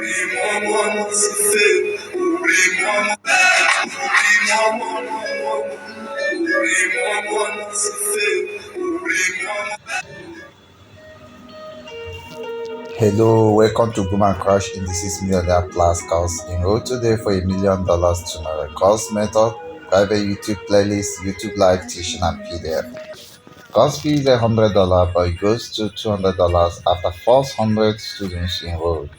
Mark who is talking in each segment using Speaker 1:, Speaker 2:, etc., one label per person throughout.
Speaker 1: Hello, welcome to BoomCrash Indices Millionaire Plus course. Enroll today for $1,000,000 tomorrow. Course method, private YouTube playlist, YouTube live tuition and PDF. Course fee is $100, but it goes to $200 after 400 students enrolled.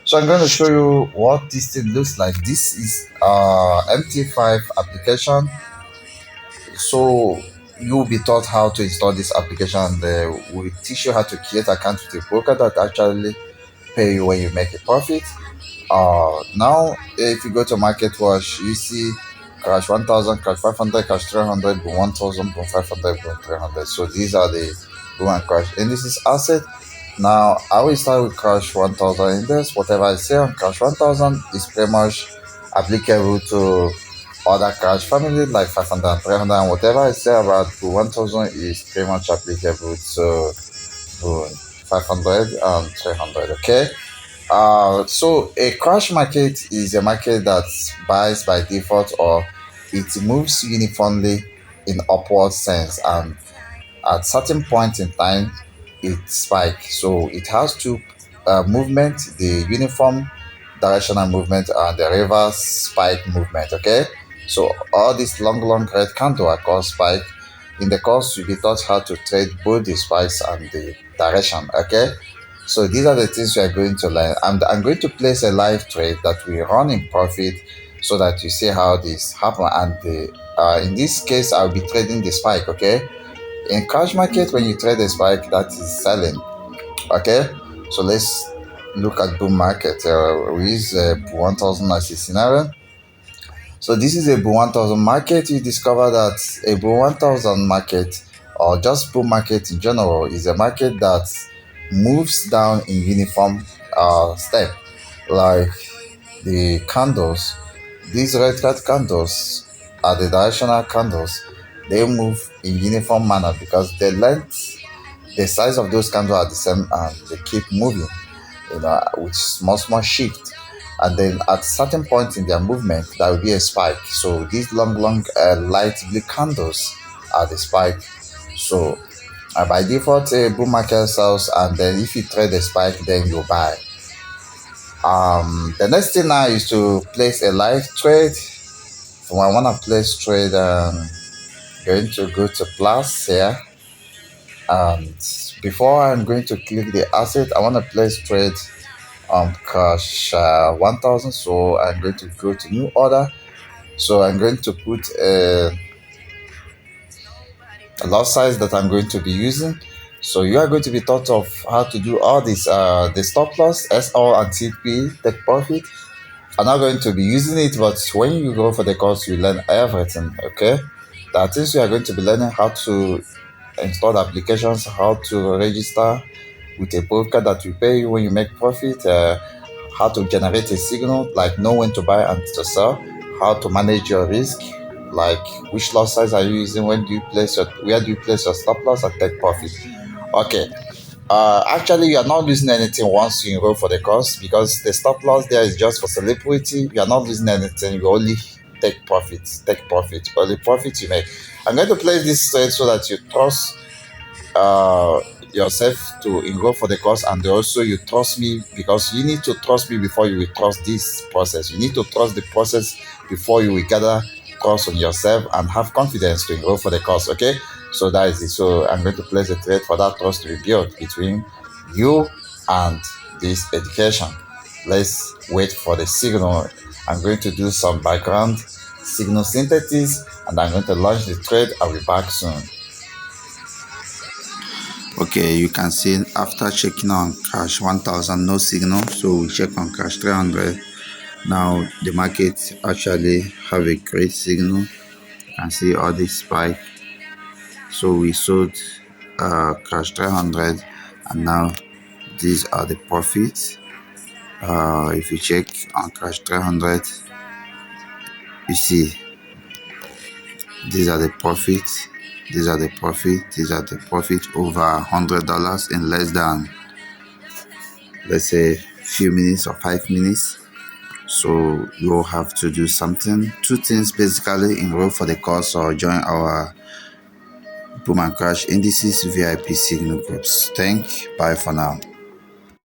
Speaker 1: So I'm going to show you what this thing looks like. This is MT5 application. So you'll be taught how to install this application, and we'll teach you how to create an account with a broker that actually pay you when you make a profit. Now if you go to market watch, you see crash 1000, crash 500, crash 300, boom 1000, boom 500, boom 300. So these are the boom and crash indices asset. Now I will start with crash 1000 index. Whatever I say on crash 1000 is pretty much applicable to other crash family like 500 and 300, and whatever I say about boom 1000 is pretty much applicable to boom 500 and 300. Okay. So a crash market is a market that buys by default, or it moves uniformly in upward sense, and at certain point in time it spikes. So it has two movement: the uniform directional movement and the reverse spike movement. Okay, so all this long red candle are called spike. In the course you'll be taught how to trade both the spikes and the direction. Okay, so these are the things we are going to learn. I'm going to place a live trade that we run in profit so that you see how this happen. And in this case I'll be trading the spike. Okay, in cash market when you trade a spike, that is selling. Okay, so let's look at boom market. We use 1000 as a scenario. So this is a boom 1000 market. You discover that a boom 1000 market, or just boom market in general, is a market that moves down in uniform step, like the candles. These red candles are the directional candles. They move in uniform manner because the size of those candles are the same, and they keep moving, with small shift. And then at certain point in their movement, there will be a spike. So these long light blue candles are the spike. So by default, a bull market sells, and then if you trade a spike, then you buy. The next thing now is to place a live trade. So I want to place trade, going to go to plus here, and before I'm going to click the asset, I want to place trade cash 1000. So I'm going to go to new order. So I'm going to put a lot size that I'm going to be using. So you are going to be taught of how to do all this, the stop loss, SR and TP, take profit. I'm not going to be using it, but when you go for the course, you learn everything. Okay, that is, you are going to be learning how to install the applications, how to register with a broker that will pay you when you make profit, how to generate a signal, like know when to buy and to sell, how to manage your risk, like which loss size are you using, where do you place your stop loss and take profit. Okay, actually you are not losing anything once you enroll for the course, because the stop loss there is just for celebrity. You are not losing anything, you only take profit, but the profit you make. I'm going to place this trade so that you trust yourself to enroll for the course, and also you trust me, because you need to trust me before you will trust this process. You need to trust the process before you will gather trust on yourself and have confidence to enroll for the course. Okay, so that is it. So I'm going to place a trade for that trust to be built between you and this education. Let's wait for the signal. I'm going to do some background signal synthesis, and I'm going to launch the trade. I'll be back soon. Okay, you can see after checking on cash 1000, no signal, so we check on cash 300. Now the market actually have a great signal. You can see all this spike. So we sold cash 300, and now these are the profits. If you check on cash 300, you see these are the profits. These are the profit over $100 in less than, let's say, few minutes or 5 minutes. So you'll have to do something. Two things basically: enroll for the course or join our Boom and Crash Indices VIP signal groups. Bye for now.